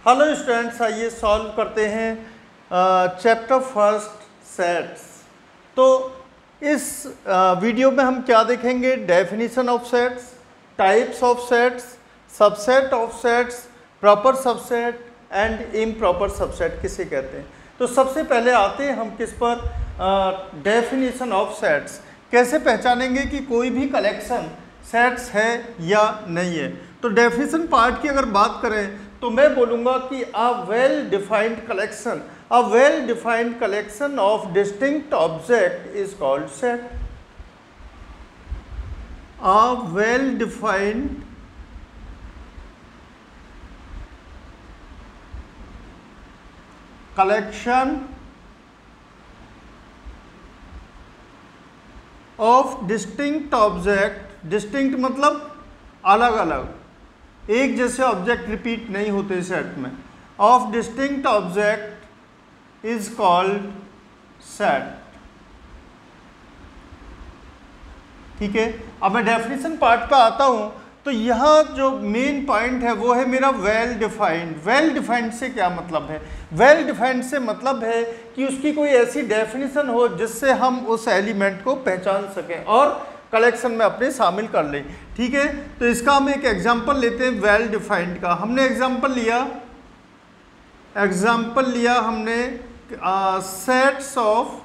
Hello students, आइए solve करते हैं चैप्टर फर्स्ट सेट्स। तो इस वीडियो में हम क्या देखेंगे? Definition of sets, types of sets, subset of sets, proper subset and improper subset किसे कहते हैं। तो सबसे पहले आते हैं हम किस पर? Definition of sets. कैसे पहचानेंगे कि कोई भी कलेक्शन सेट्स है या नहीं है? तो डेफिनेशन पार्ट की अगर बात करें तो मैं बोलूँगा कि a well defined collection of distinct object is called set. A well defined collection of distinct object, distinct मतलब अलग अलग, एक जैसे ऑब्जेक्ट रिपीट नहीं होते सेट में, of distinct object is called set. ठीक है, अब मैं डेफिनेशन पार्ट पे आता हूं तो यहाँ जो मेन पॉइंट है वो है मेरा वेल डिफाइंड। वेल डिफाइंड से क्या मतलब है? वेल डिफाइंड से मतलब है कि उसकी कोई ऐसी डेफिनेशन हो जिससे हम उस एलिमेंट को पहचान सकें और कलेक्शन में अपने शामिल कर लें। ठीक है, तो इसका हम एक एग्जांपल लेते हैं वेल डिफाइंड का। हमने एग्जांपल लिया हमने सेट्स ऑफ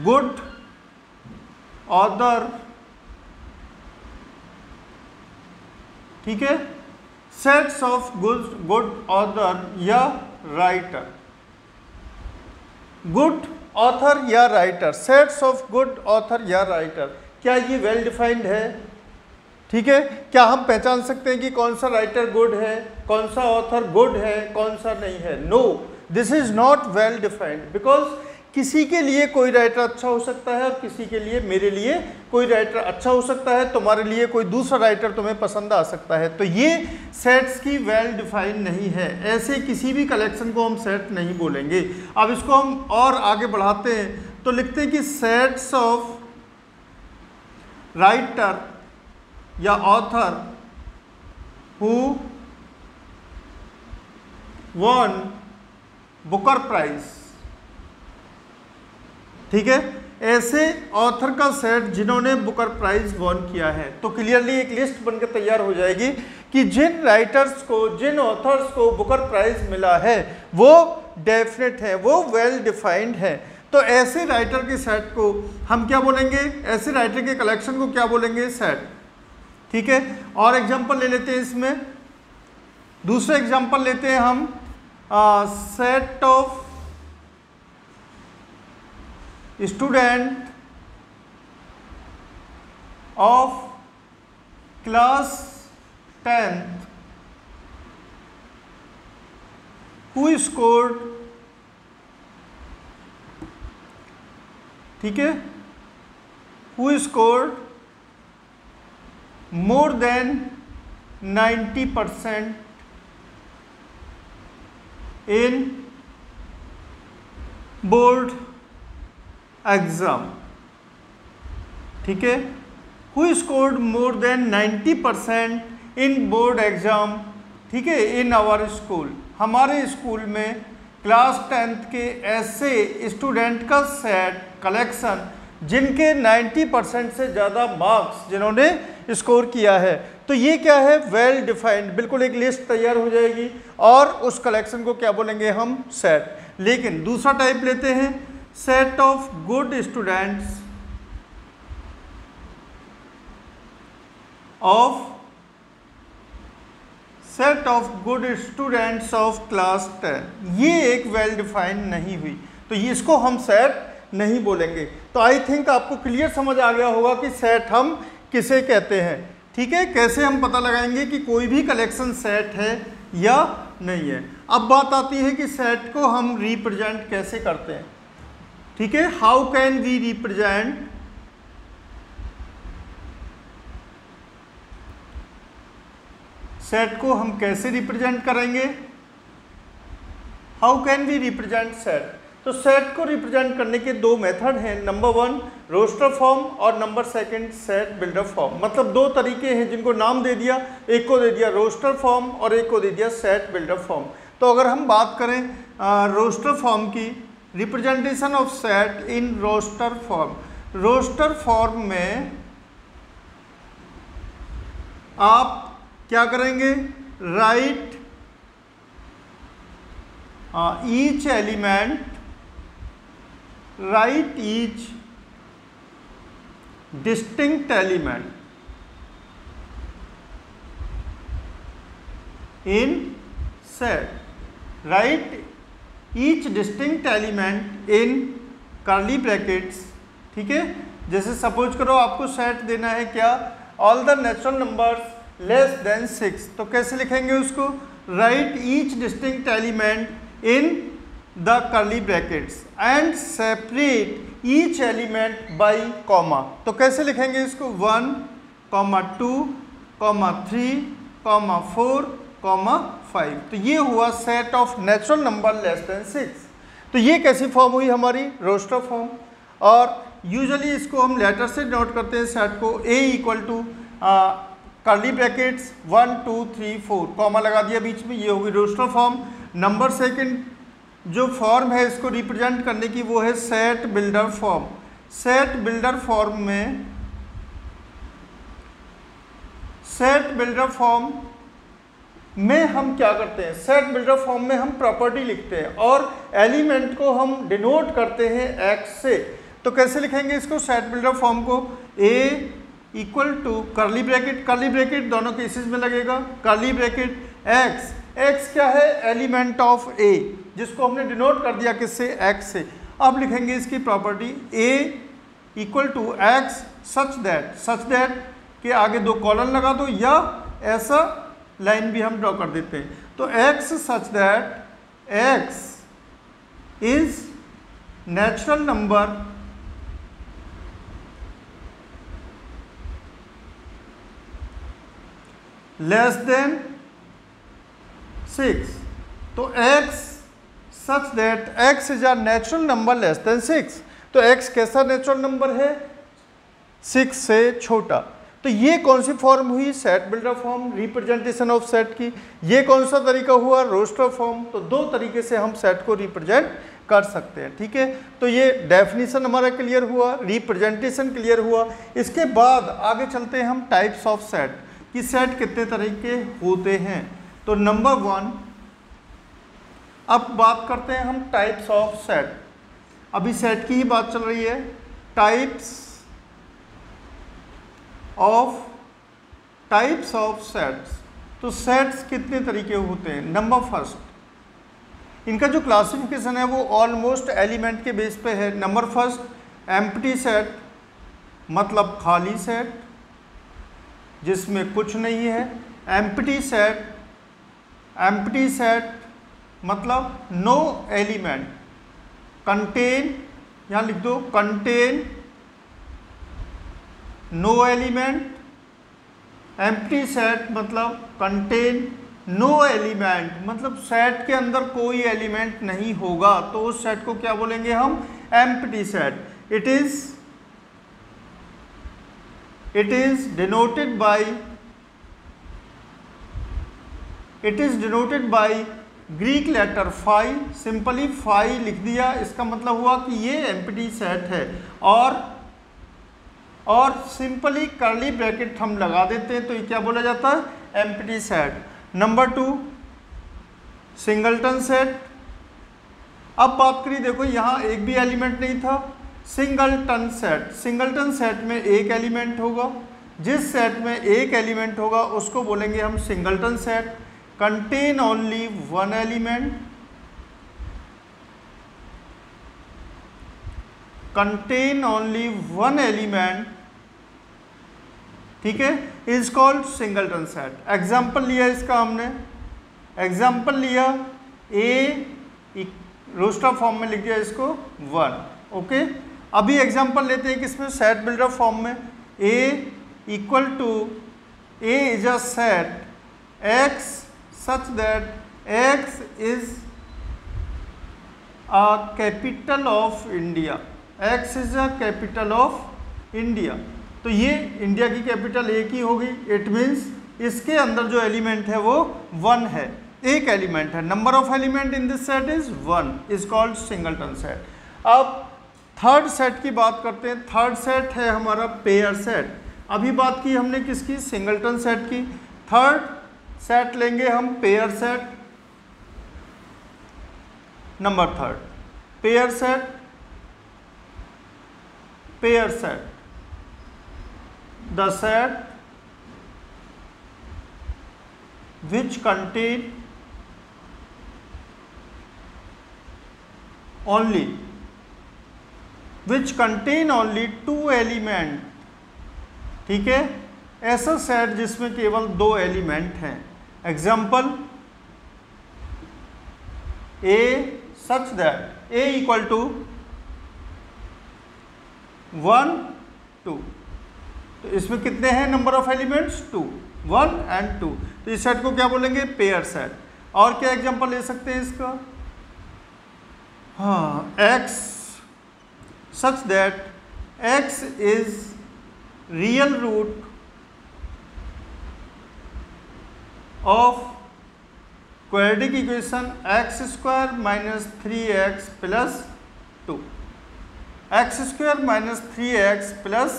गुड ऑथर। ठीक है, सेट्स ऑफ गुड ऑथर या राइटर, गुड ऑथर या writer, sets of good author या राइटर। क्या ये वेल डिफाइंड है? ठीक है, क्या हम पहचान सकते हैं कि कौन सा राइटर गुड है, कौन सा ऑथर गुड है, कौन सा नहीं है? No, this is not well defined, because किसी के लिए कोई राइटर अच्छा हो सकता है और किसी के लिए, मेरे लिए कोई राइटर अच्छा हो सकता है, तुम्हारे लिए कोई दूसरा राइटर तुम्हें पसंद आ सकता है। तो ये सेट्स की वेल डिफाइंड नहीं है। ऐसे किसी भी कलेक्शन को हम सेट नहीं बोलेंगे। अब इसको हम और आगे बढ़ाते हैं तो लिखते हैं कि सेट्स ऑफ राइटर या author who won Booker prize. ठीक है, ऐसे ऑथर का सेट जिन्होंने बुकर प्राइज वॉन किया है। तो क्लियरली एक लिस्ट बनकर तैयार हो जाएगी कि जिन राइटर्स को, जिन ऑथर्स को बुकर प्राइज मिला है वो डेफिनेट है, वो वेल डिफाइंड है। तो ऐसे राइटर के सेट को हम क्या बोलेंगे? ऐसे राइटर के कलेक्शन को क्या बोलेंगे? सेट। ठीक है, और एग्जांपल ले लेते हैं इसमें। दूसरा एग्जांपल लेते हैं हम set of student of class 10th who scored, ठीक है, who scored more than 90% in board exam. ठीक है, who scored more than 90% in board exam. ठीक है, इन आवर स्कूल, हमारे स्कूल में क्लास 10th के ऐसे स्टूडेंट का सेट, कलेक्शन जिनके 90% से ज़्यादा मार्क्स जिन्होंने स्कोर किया है। तो ये क्या है? Well defined. बिल्कुल एक लिस्ट तैयार हो जाएगी और उस कलेक्शन को क्या बोलेंगे हम? सेट। लेकिन दूसरा टाइप लेते हैं, set of good students of class 10। ये एक वेल डिफाइंड नहीं हुई, तो ये इसको हम सेट नहीं बोलेंगे। तो आई थिंक आपको क्लियर समझ आ गया होगा कि सेट हम किसे कहते हैं। ठीक है, कैसे हम पता लगाएंगे कि कोई भी कलेक्शन सेट है या नहीं है। अब बात आती है कि सेट को हम रिप्रेजेंट कैसे करते हैं। ठीक है, how can we represent set को, हम कैसे रिप्रेजेंट करेंगे? How can we represent set? तो तो सेट को रिप्रेजेंट करने के दो मेथड हैं, नंबर 1 रोस्टर फॉर्म और नंबर 2 सेट बिल्डर फॉर्म। मतलब दो तरीके हैं जिनको नाम दे दिया, एक को दे दिया रोस्टर फॉर्म और एक को दे दिया सेट बिल्डर फॉर्म। तो अगर हम बात करें रोस्टर फॉर्म की, representation of set in roster form. Roster form में आप क्या करेंगे, write each element, write each distinct element in set, write each distinct element in curly brackets. ठीक है, जैसे सपोज करो आपको सेट देना है क्या, all the natural numbers less than 6, तो कैसे लिखेंगे उसको, right each distinct element in the curly brackets and separate each element by comma. तो कैसे लिखेंगे इसको, 1, 2, 3, 4, 5। तो ये हुआ set of natural number less than 6। तो ये कैसी फॉर्म हुई हमारी, रोस्टर फॉर्म। और यूजुअली इसको हम लेटर से नोट करते हैं सेट को, A equal to curly brackets 1, 2, 3, 4, comma लगा दिया बीच में, ये होगी रोस्टर फॉर्म। नंबर 2 जो फॉर्म है इसको रिप्रेजेंट करने की वो है set builder form. Set builder form में, सेट बिल्डर फॉर्म में हम क्या करते हैं, सेट बिल्डर फॉर्म में हम प्रॉपर्टी लिखते हैं और एलिमेंट को हम डिनोट करते हैं x से। तो कैसे लिखेंगे इसको, सेट बिल्डर फॉर्म को, A equal to curly bracket, curly bracket दोनों केसेस में लगेगा, कर्ली ब्रैकेट x, x क्या है, एलिमेंट ऑफ A, जिसको हमने डिनोट कर दिया किससे, x से। अब लिखेंगे इसकी property A equal to x such that के आगे 2 कॉलन लगा दो या ऐसा लाइन भी हम ड्रॉ कर देते हैं। तो x such that x is natural number less than 6। तो x such that x is a natural number less than 6। तो x कैसा नेचुरल नंबर है, 6 से छोटा। तो ये कौन सी फॉर्म हुई, set builder form, representation of set की। ये कौन सा तरीका हुआ, रोस्टर फॉर्म। तो दो तरीके से हम सेट को रिप्रेजेंट कर सकते हैं। ठीक है, तो ये डेफिनेशन हमारा क्लियर हुआ, रिप्रेजेंटेशन क्लियर हुआ। इसके बाद आगे चलते हैं हम टाइप्स ऑफ सेट, कि सेट कितने तरह के होते हैं। तो नंबर 1, अब बात करते हैं हम टाइप्स ऑफ सेट। अभी सेट की ही बात चल रही है। Types of sets. तो सेट्स कितने तरीके होते हैं। नंबर 1, इनका जो क्लासिफिकेशन है वो ऑलमोस्ट एलिमेंट के बेस पे है। नंबर 1 एम्प्टी सेट, मतलब खाली सेट जिसमें कुछ नहीं है। एम्प्टी सेट मतलब नो एलिमेंट, कंटेन, यहाँ लिख दो contain no element. Empty set मतलब कंटेन नो एलिमेंट, मतलब सेट के अंदर कोई एलिमेंट नहीं होगा, तो उस सेट को क्या बोलेंगे हम, empty set. It is denoted by Greek letter phi. Simply phi लिख दिया, इसका मतलब हुआ कि ये एम्प्टी सेट है। और सिंपली कर्ली ब्रैकेट हम लगा देते हैं, तो ये क्या बोला जाता है, empty set. Number 2 singleton set. अब बात करिए, देखो यहाँ एक भी एलिमेंट नहीं था। सिंगलटन सेट में एक एलिमेंट होगा। जिस सेट में एक एलिमेंट होगा उसको बोलेंगे हम singleton set. Contain only one element, ठीक है, is called singleton set. Example लिया इसका हमने, एग्जाम्पल लिया ए रोस्टर फॉर्म में लिख दिया इसको 1। ओके, अभी एग्जाम्पल लेते हैं किसमें, सेट बिल्डर फॉर्म में। A equal to A is a set X such that X is a capital of India, X is a capital of India, तो ये इंडिया की कैपिटल एक ही होगी। इट मीन्स इसके अंदर जो एलिमेंट है वो 1 है, एक एलिमेंट है। Number of element in this set is 1, is called singleton set. अब थर्ड सेट की बात करते हैं। थर्ड सेट है हमारा पेयर सेट। अभी बात की हमने किसकी, सिंगलटन सेट की। थर्ड सेट लेंगे हम pair set. Number third pair set, pair set, the set which contain only two element, ठीक है, ऐसा सेट जिसमें केवल 2 एलिमेंट हैं। Example A such that A equal to 1 2, तो इसमें कितने हैं नंबर ऑफ एलिमेंट्स, 2, 1 and 2, तो इस सेट को क्या बोलेंगे, पेयर सेट। और क्या एग्जांपल ले सकते हैं इसका, हाँ, x such that x is real root of quadratic equation x square minus 3x plus 2, x square minus 3x plus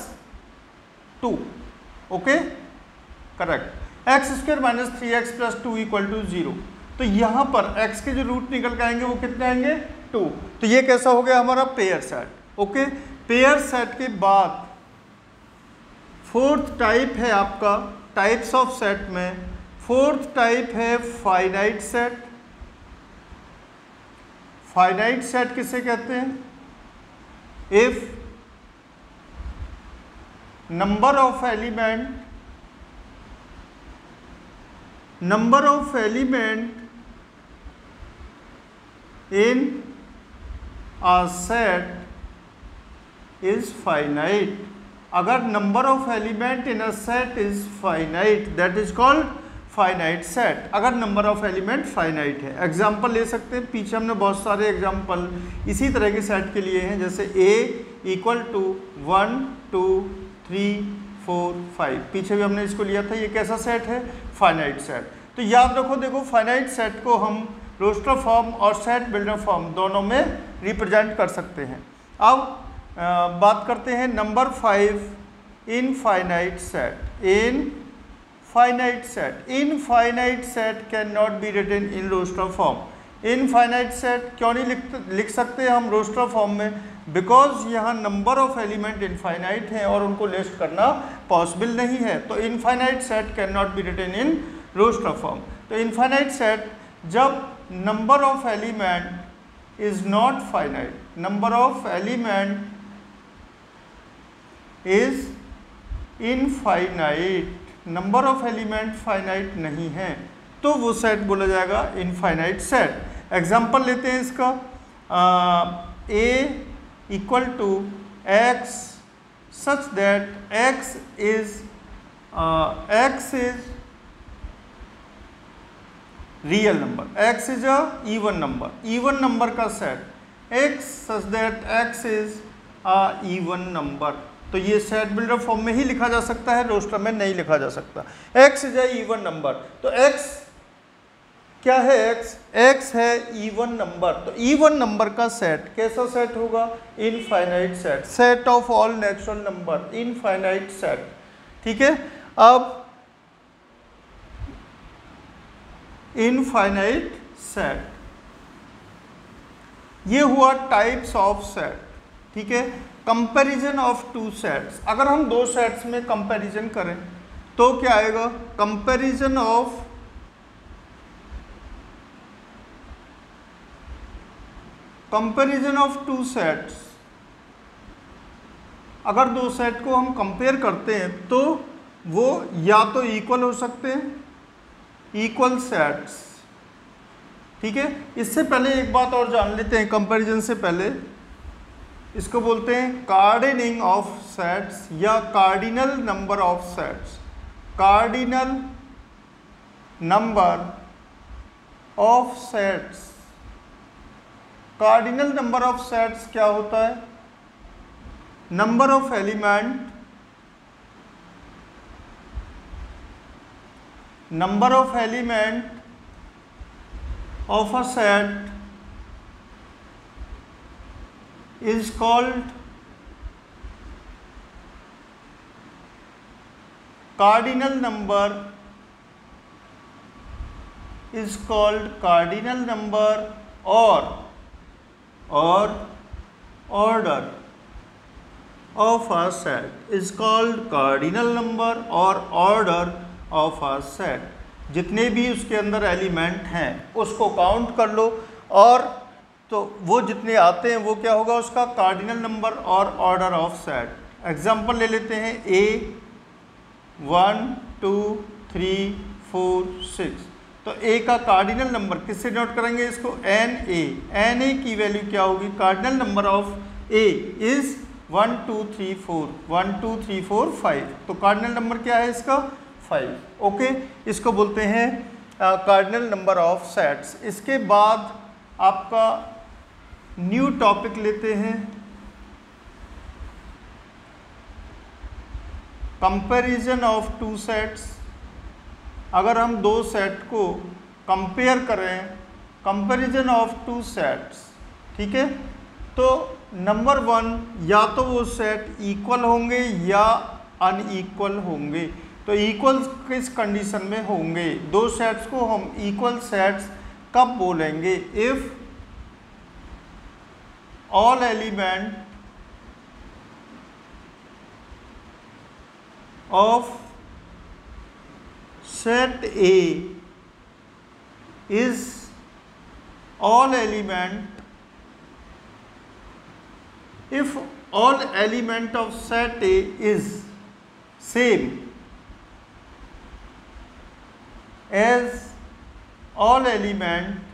2, okay, correct. X square minus 3x plus 2 equal to 0, तो यहाँ पर x के जो रूट निकल के आएंगे वो कितने आएंगे, 2। तो ये कैसा हो गया हमारा pair set, okay. Pair set के बाद फोर्थ टाइप है आपका, टाइप्स ऑफ सेट में फोर्थ टाइप है फाइनाइट सेट। फाइनाइट सेट किसे कहते हैं, if number of element in a set is finite, अगर number of element in a set is finite, that is called finite set, अगर number of element finite है। Example ले सकते हैं, पीछे हमने बहुत सारे एग्जाम्पल इसी तरह के सेट के लिए हैं, जैसे a इक्वल टू 1 2 3 4 5, पीछे भी हमने इसको लिया था। ये कैसा सेट है, फाइनाइट सेट। तो याद रखो, देखो फाइनाइट सेट को हम रोस्टर फॉर्म और सेट बिल्डर फॉर्म दोनों में रिप्रेजेंट कर सकते हैं। अब बात करते हैं number 5, infinite set. Infinite set can not be written in roster form. Infinite set क्यों नहीं लिख सकते हम रोस्टर फॉर्म में, बिकॉज यहाँ नंबर ऑफ एलिमेंट इनफाइनाइट हैं और उनको लिस्ट करना पॉसिबल नहीं है। तो infinite set can not be written in roster form. तो इनफाइनाइट सेट जब number of element is not finite, number of element is infinite, number of element finite नहीं है, तो वो सेट बोला जाएगा इनफाइनाइट सेट। एग्जाम्पल लेते हैं इसका, a equal to x such that x is real number, x is a even number, even number का सेट, x such that x is a even number, तो ये सेट बिल्डर फॉर्म में ही लिखा जा सकता है, रोस्टर में नहीं लिखा जा सकता। x is a even number, तो x क्या है, x है इवन नंबर, तो इवन नंबर का सेट कैसा सेट होगा, infinite set, set of all natural number, infinite set, ठीक है। अब इनफाइनाइट सेट, ये हुआ टाइप्स ऑफ सेट, ठीक है। कंपैरिजन ऑफ टू सेट्स, अगर हम दो सेट्स में कंपैरिजन करें तो क्या आएगा, कंपैरिजन ऑफ टू सेट्स, अगर दो सेट को हम कंपेयर करते हैं तो वो या तो इक्वल हो सकते हैं, इक्वल सेट्स, ठीक है। इससे पहले एक बात और जान लेते हैं, कंपैरिजन से पहले, इसको बोलते हैं कार्डिनिंग ऑफ सेट्स या cardinal number of sets. Cardinal number of sets cardinal number of sets क्या होता है? Number of element of a set is called cardinal number or order of a set is called cardinal number or order of a set. जितने भी उसके अंदर element हैं उसको count कर लो, और तो वो जितने आते हैं वो क्या होगा? उसका कार्डिनल नंबर और ऑर्डर ऑफ सेट। एग्जांपल ले लेते हैं ए 1 2 3 4 6। तो ए का कार्डिनल नंबर किससे नोट करेंगे? इसको एन ए की वैल्यू क्या होगी? Cardinal number of A is 1 2 3 4 1 2 3 4 5। तो कार्डिनल नंबर क्या है इसका? 5। ओके, इसको बोलते हैं कार्डिनल नंबर ऑफ सेट्स। इसके बाद आपका न्यू टॉपिक लेते हैं कंपैरिजन ऑफ टू सेट्स। अगर हम दो सेट को कंपेयर करें, कंपैरिजन ऑफ टू सेट्स, ठीक है, तो नंबर 1 या तो वो सेट इक्वल होंगे या अनइक्वल होंगे। तो इक्वल किस कंडीशन में होंगे? दो सेट्स को हम इक्वल सेट्स कब बोलेंगे? If all element of set A is all element, if all element of set A is same as all element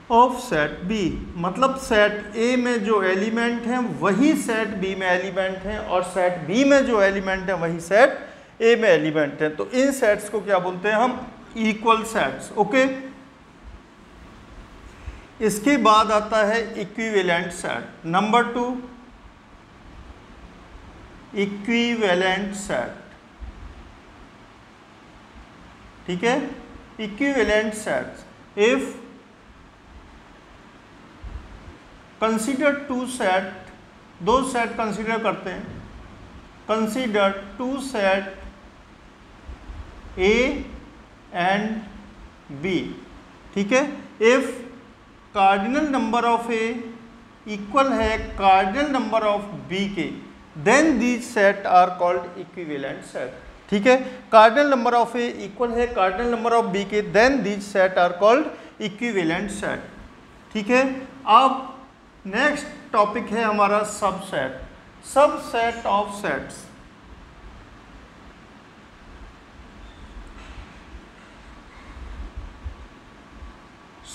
of set B. मतलब सेट ए में जो एलिमेंट हैं वही सेट बी में एलिमेंट हैं, और सेट बी में जो एलिमेंट हैं वही सेट ए में एलिमेंट हैं। तो इन सेट्स को क्या बोलते हैं हम? Equal sets. ओके, इसके बाद आता है equivalent set. Number 2 equivalent set. ठीक है, equivalent sets. If consider two set, दो सेट कंसीडर करते हैं, consider two set A and B. ठीक है, if cardinal number of A equal है कार्डिनल नंबर ऑफ बी के, then these set are called equivalent set. ठीक है, cardinal number of A equal है कार्डिनल नंबर ऑफ बी के, then these set are called equivalent set. ठीक है, अब next topic है हमारा subset. Subset of sets.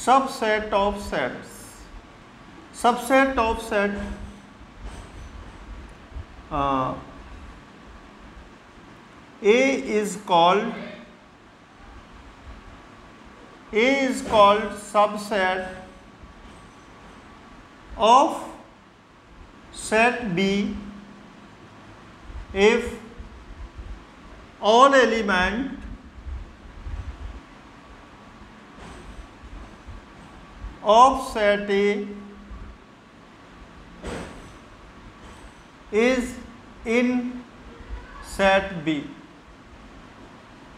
Subset of sets. Subset of set A is called subset of set B if all element of set A is in set B।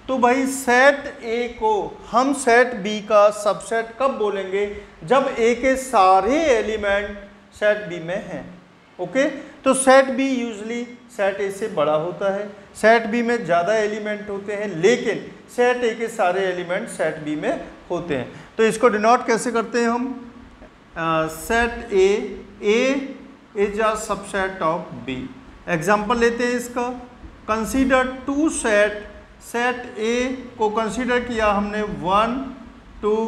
तो भाई set A को हम set B का subset कब बोलेंगे? जब ए के सारे एलिमेंट सेट बी में हैं। ओके, तो सेट बी यूजली सेट ए से बड़ा होता है, सेट बी में ज़्यादा एलिमेंट होते हैं, लेकिन सेट ए के सारे एलिमेंट सेट बी में होते हैं। तो इसको डिनोट कैसे करते हैं हम? Set A is a subset of B. Example लेते हैं इसका। Consider two set, set A को कंसीडर किया हमने 1 2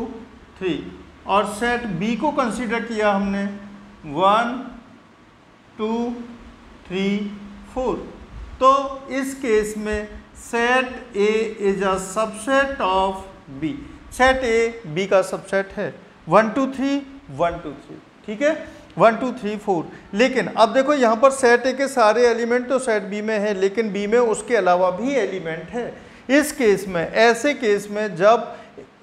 3, और सेट बी को कंसीडर किया हमने 1 2 3 4। तो इस केस में set A is a subset of B. Set A B का सबसेट है। 1 2 3 1 2 3, ठीक है, 1 2 3 4। लेकिन अब देखो यहाँ पर सेट ए के सारे एलिमेंट तो सेट बी में है, लेकिन बी में उसके अलावा भी एलिमेंट है। इस केस में, ऐसे केस में जब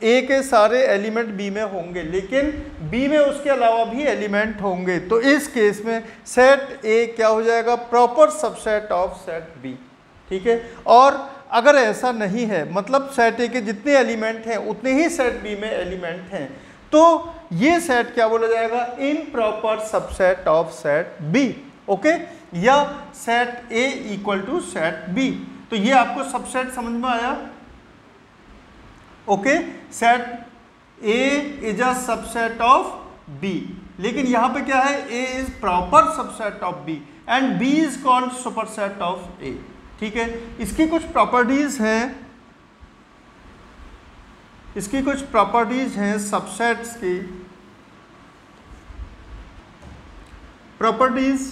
ए के सारे एलिमेंट बी में होंगे लेकिन बी में उसके अलावा भी एलिमेंट होंगे, तो इस केस में सेट ए क्या हो जाएगा, proper subset of set B, ठीक है। और अगर ऐसा नहीं है, मतलब सेट ए के जितने एलिमेंट हैं उतने ही सेट बी में एलिमेंट हैं, तो ये सेट क्या बोला जाएगा, improper subset of set B, okay, या set A equal to set B. तो ये आपको सबसेट समझ में आया, okay. Set A is a subset of B, लेकिन यहां पे क्या है, A is proper subset of B and B is called superset of A, ठीक है। इसकी कुछ प्रॉपर्टीज हैं, इसकी कुछ प्रॉपर्टीज हैं सबसेट्स की। प्रॉपर्टीज,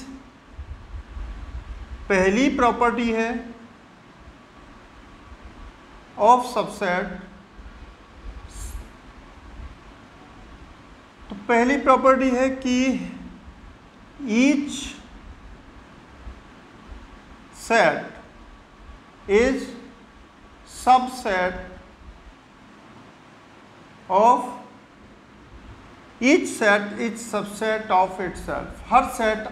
पहली प्रॉपर्टी है ऑफ सबसेट, तो पहली प्रॉपर्टी है कि each set is subset of, each set is subset of itself. Her set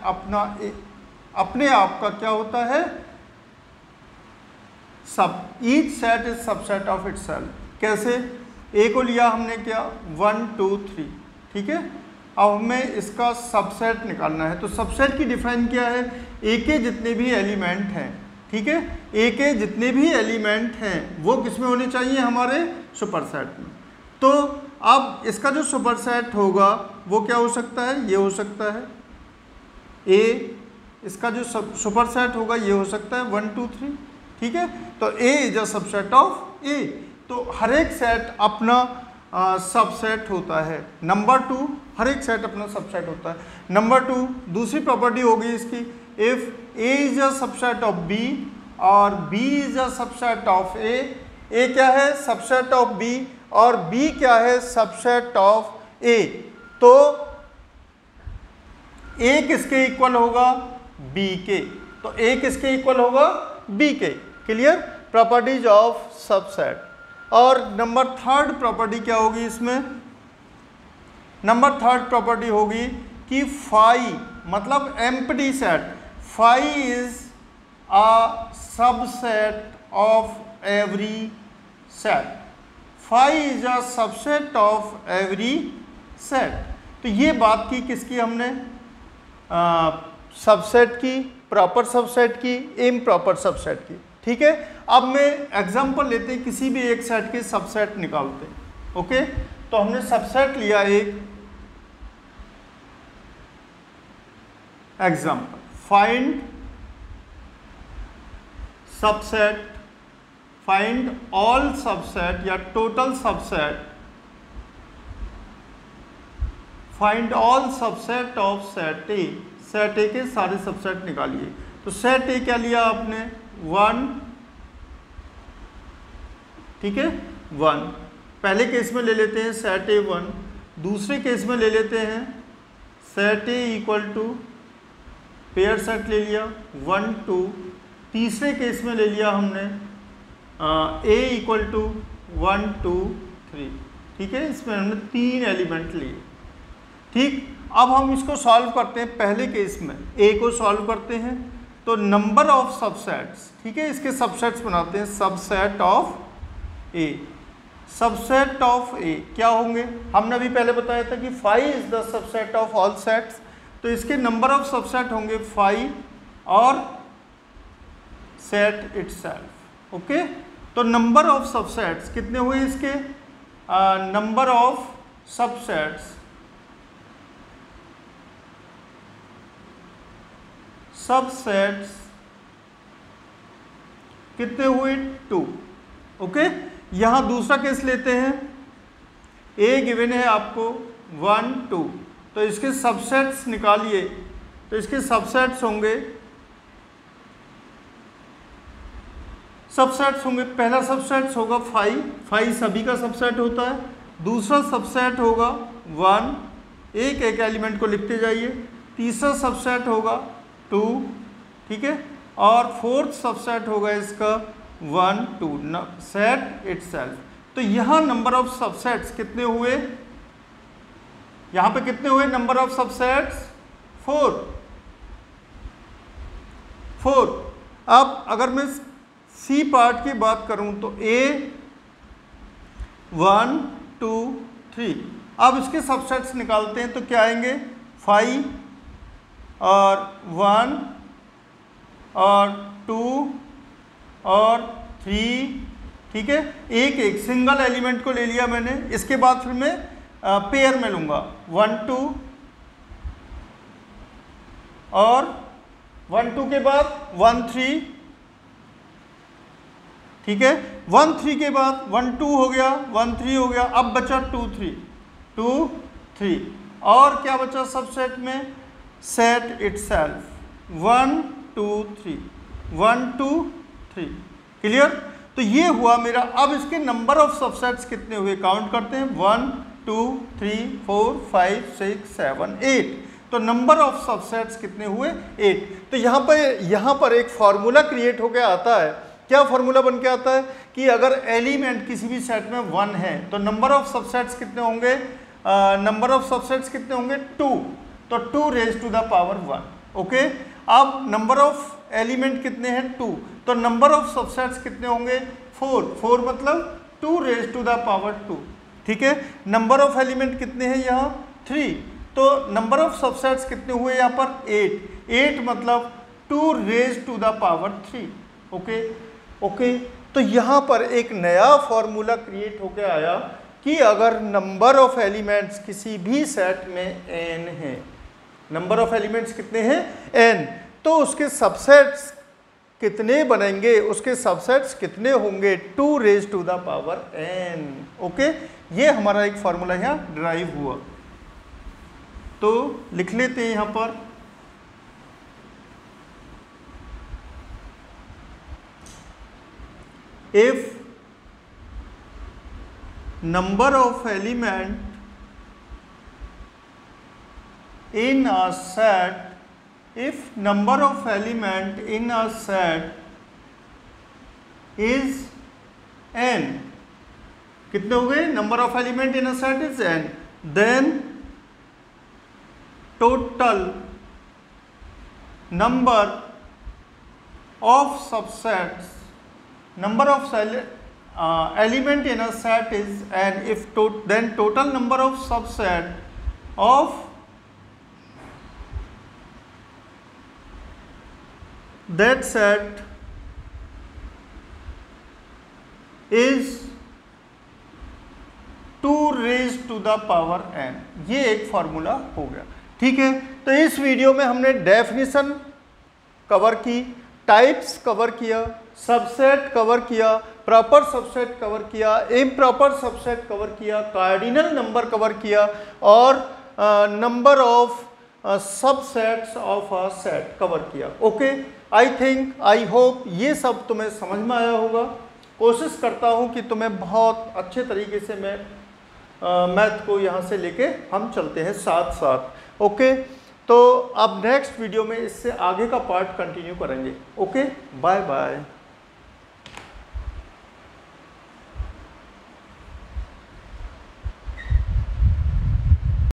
अपने आप का क्या होता है, सब, each set is subset of itself. कैसे, ए को लिया हमने क्या, 1 2 3, ठीक है। अब हमें इसका सबसेट निकालना है, तो सबसेट की डिफाइन क्या है, ए के जितने भी एलिमेंट हैं, ठीक है, ए के जितने भी एलिमेंट हैं वो किस में होने चाहिए, हमारे सुपरसेट में। तो अब इसका जो सुपरसेट होगा वो क्या हो सकता है, ये हो सकता है ए, इसका जो सुपरसेट होगा ये हो सकता है 1 2 3, ठीक है। तो ए इज अ सबसेट ऑफ ए, तो हर एक सेट अपना सबसेट होता है। नंबर 2, हर एक सेट अपना सबसेट होता है। नंबर 2, दूसरी प्रॉपर्टी होगी इसकी, if A is a subset of B और B is a subset of A क्या है, सबसेट ऑफ बी, और बी क्या है, सबसेट ऑफ ए, तो ए किसके इक्वल होगा, बी के, तो ए किसके इक्वल होगा, बी के। Clear, properties of subset. और नंबर 3 प्रॉपर्टी क्या होगी इसमें, नंबर 3 प्रॉपर्टी होगी कि फाई, मतलब empty set, phi is a subset of every set, phi is a subset of every set. तो ये बात की किसकी हमने, सबसेट की, प्रॉपर सबसेट की, इम्प्रॉपर सबसेट की, ठीक है। अब मैं एग्जांपल लेते हैं, किसी भी एक सेट के सबसेट निकालते हैं, ओके। तो हमने सबसेट लिया एक example, find subset, find all subset या total subset, find all subset of set A, set A के सारे सबसेट निकालिए। तो सेट ए क्या लिया आपने, 1, ठीक है, 1। पहले केस में ले लेते हैं सेट ए 1, दूसरे केस में ले लेते हैं set A equal to, pair set ले लिया 1 2, तीसरे केस में ले लिया हमने ए इक्वल टू 1 2 3, ठीक है। इसमें हमने 3 एलिमेंट लिए, ठीक। अब हम इसको सॉल्व करते हैं, पहले केस में ए को सॉल्व करते हैं, तो नंबर ऑफ सबसेट्स, ठीक है, इसके सबसेट्स बनाते हैं, subset of A, subset of A क्या होंगे, हमने अभी पहले बताया था कि 5 is the subset of all sets, तो इसके नंबर ऑफ सबसेट होंगे 5 और सेट इटसेल्फ, ओके। तो नंबर ऑफ सबसेट्स कितने हुए इसके, नंबर ऑफ सबसेट्स, सबसेट्स कितने हुए, 2, ओके। यहां दूसरा केस लेते हैं, ए गिवन है आपको 1 2, तो इसके सबसेट्स निकालिए, तो इसके सबसेट्स होंगे, पहला सबसेट्स होगा 5 सभी का सबसेट होता है, दूसरा सबसेट होगा 1, एक एक एलिमेंट को लिखते जाइए, तीसरा सबसेट होगा 2, ठीक है, और फोर्थ सबसेट होगा इसका 1 2 सेट इटसेल्फ। तो यहाँ नंबर ऑफ सबसेट्स कितने हुए, यहाँ पे कितने हुए नंबर ऑफ सबसेट्स 4। अब अगर मैं सी पार्ट की बात करूं तो A 1 2 3, अब इसके सबसेट्स निकालते हैं तो क्या आएंगे 5 और 1 और 2 और 3, ठीक है, एक एक सिंगल एलिमेंट को ले लिया मैंने। इसके बाद फिर मैं पेयर में लूंगा 1 2 और 1 2 के बाद 1 3, ठीक है, 1 3 के बाद 1 2 हो गया, 1 3 हो गया, अब बचा 2 3 और क्या बचा सबसेट में सेट इटसेल्फ 1 2 3 1 2 3, क्लियर। तो ये हुआ मेरा। अब इसके नंबर ऑफ सबसेट्स कितने हुए काउंट करते हैं 1 2 3 4 5 6 7 8। तो नंबर ऑफ सबसेट्स कितने हुए 8। तो यहाँ पर एक फॉर्मूला क्रिएट होकर आता है। क्या फॉर्मूला बन के आता है कि अगर एलिमेंट किसी भी सेट में 1 है तो नंबर ऑफ सबसेट्स कितने होंगे, नंबर ऑफ सबसेट्स कितने होंगे 2, तो 2 raise to the power 1। Okay, अब नंबर ऑफ एलिमेंट कितने हैं 2, तो नंबर ऑफ सबसेट्स कितने होंगे 4 मतलब 2 रेज टू द पावर 2, ठीक है। नंबर ऑफ एलिमेंट कितने हैं यहाँ 3, तो नंबर ऑफ सबसेट्स कितने हुए यहाँ पर 8 मतलब 2 raise to the power 3। Okay, तो यहाँ पर एक नया फॉर्मूला क्रिएट होकर आया कि अगर नंबर ऑफ एलिमेंट्स किसी भी सेट में n है, नंबर ऑफ एलिमेंट्स कितने हैं n, तो उसके सबसेट्स कितने बनेंगे, उसके सबसेट्स कितने होंगे 2 raise to the power n। Okay, ये हमारा एक फॉर्मूला यहाँ ड्राइव हुआ। तो लिख लेते हैं यहाँ पर if number of element in a set, if number of element in a set is n, कितने हो गए number of element in a set is n, then total number of subsets, number of element in a set is n, if then total number of subset of that set is 2 raise to the power n। ये एक formula हो गया, ठीक है। तो इस video में हमने डेफिनेशन कवर की, टाइप्स कवर किया, सबसेट कवर किया, प्रॉपर सबसेट कवर किया, इम्प्रॉपर सबसेट कवर किया, कार्डिनल नंबर कवर किया और number of subsets of a set cover किया। ओके, आई होप ये सब तुम्हें समझ में आया होगा। कोशिश करता हूँ कि तुम्हें बहुत अच्छे तरीके से मैं मैथ को यहाँ से लेके हम चलते हैं साथ साथ। ओके, तो अब नेक्स्ट वीडियो में इससे आगे का पार्ट कंटिन्यू करेंगे। Okay, bye bye.